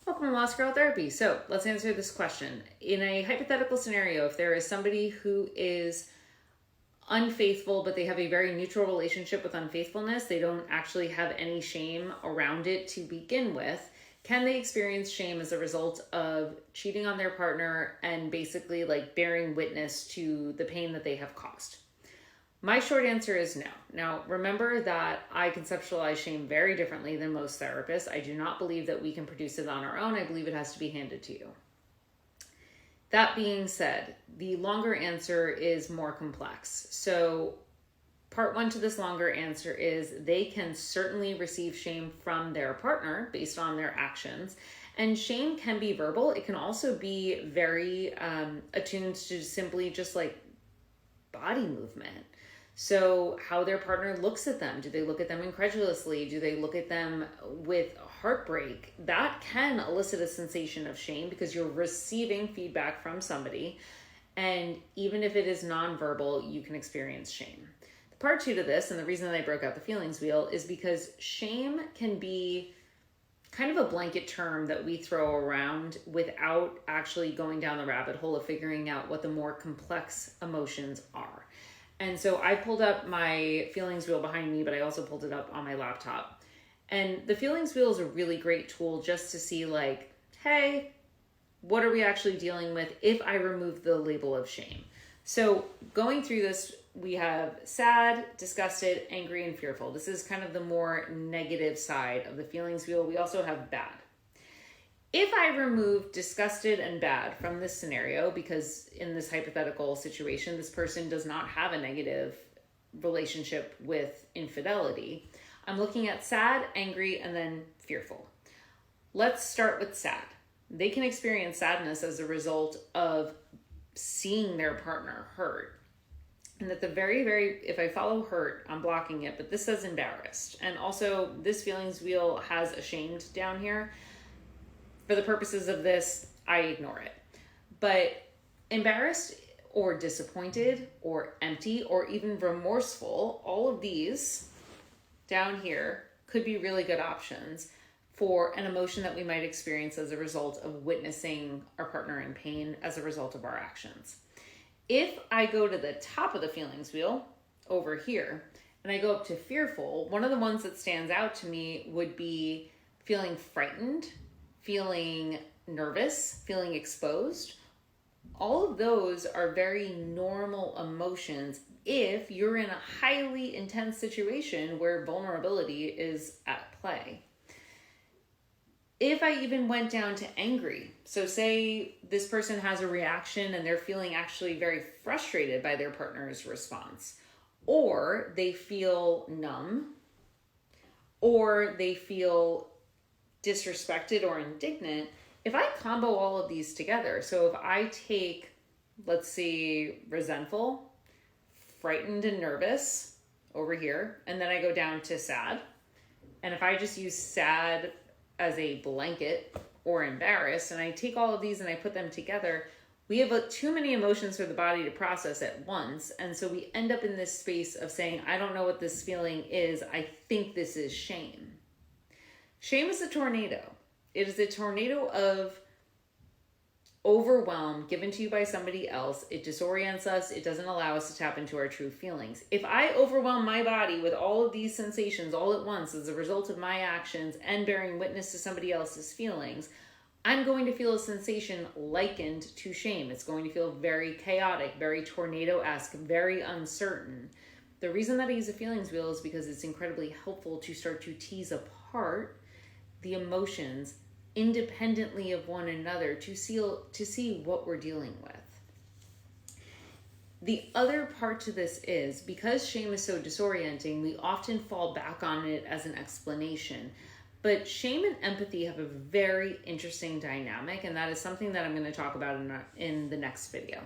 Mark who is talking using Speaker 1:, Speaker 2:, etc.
Speaker 1: Welcome to Lost Girl Therapy. So let's answer this question. In a hypothetical scenario, if there is somebody who is unfaithful, but they have a very neutral relationship with unfaithfulness, they don't actually have any shame around it to begin with, can they experience shame as a result of cheating on their partner and basically like bearing witness to the pain that they have caused? My short answer is no. Now, remember that I conceptualize shame very differently than most therapists. I do not believe that we can produce it on our own. I believe it has to be handed to you. That being said, the longer answer is more complex. So, part one to this longer answer is they can certainly receive shame from their partner based on their actions. And shame can be verbal. It can also be very attuned to simply just like body movement. So how their partner looks at them. Do they look at them incredulously? Do they look at them with heartbreak? That can elicit a sensation of shame because you're receiving feedback from somebody. And even if it is nonverbal, you can experience shame. Part two to this, and the reason that I broke out the feelings wheel, is because shame can be kind of a blanket term that we throw around without actually going down the rabbit hole of figuring out what the more complex emotions are. And so I pulled up my feelings wheel behind me, but I also pulled it up on my laptop. And the feelings wheel is a really great tool just to see like, hey, what are we actually dealing with if I remove the label of shame? So going through this, we have sad, disgusted, angry, and fearful. This is kind of the more negative side of the feelings wheel. We also have bad. If I remove disgusted and bad from this scenario, because in this hypothetical situation, this person does not have a negative relationship with infidelity, I'm looking at sad, angry, and then fearful. Let's start with sad. They can experience sadness as a result of seeing their partner hurt. And at the if I follow hurt, I'm blocking it, but this says embarrassed. And also this feelings wheel has ashamed down here. For the purposes of this, I ignore it. But embarrassed or disappointed or empty or even remorseful, all of these down here could be really good options for an emotion that we might experience as a result of witnessing our partner in pain as a result of our actions. If I go to the top of the feelings wheel over here and I go up to fearful, one of the ones that stands out to me would be feeling frightened, feeling nervous, feeling exposed. All of those are very normal emotions if you're in a highly intense situation where vulnerability is at play. If I even went down to angry, so say this person has a reaction and they're feeling actually very frustrated by their partner's response, or they feel numb, or they feel disrespected or indignant, if I combo all of these together, so if I take, let's see, resentful, frightened and nervous over here, and then I go down to sad, and if I just use sad as a blanket or embarrassed, and I take all of these and I put them together, we have too many emotions for the body to process at once, and so we end up in this space of saying, I don't know what this feeling is, I think this is shame. Shame is a tornado. It is a tornado of overwhelm given to you by somebody else. It disorients us. It doesn't allow us to tap into our true feelings. If I overwhelm my body with all of these sensations all at once as a result of my actions and bearing witness to somebody else's feelings, I'm going to feel a sensation likened to shame. It's going to feel very chaotic, very tornado-esque, very uncertain. The reason that I use a feelings wheel is because it's incredibly helpful to start to tease apart the emotions independently of one another to see what we're dealing with. The other part to this is, because shame is so disorienting, we often fall back on it as an explanation. But shame and empathy have a very interesting dynamic, and that is something that I'm going to talk about in the next video.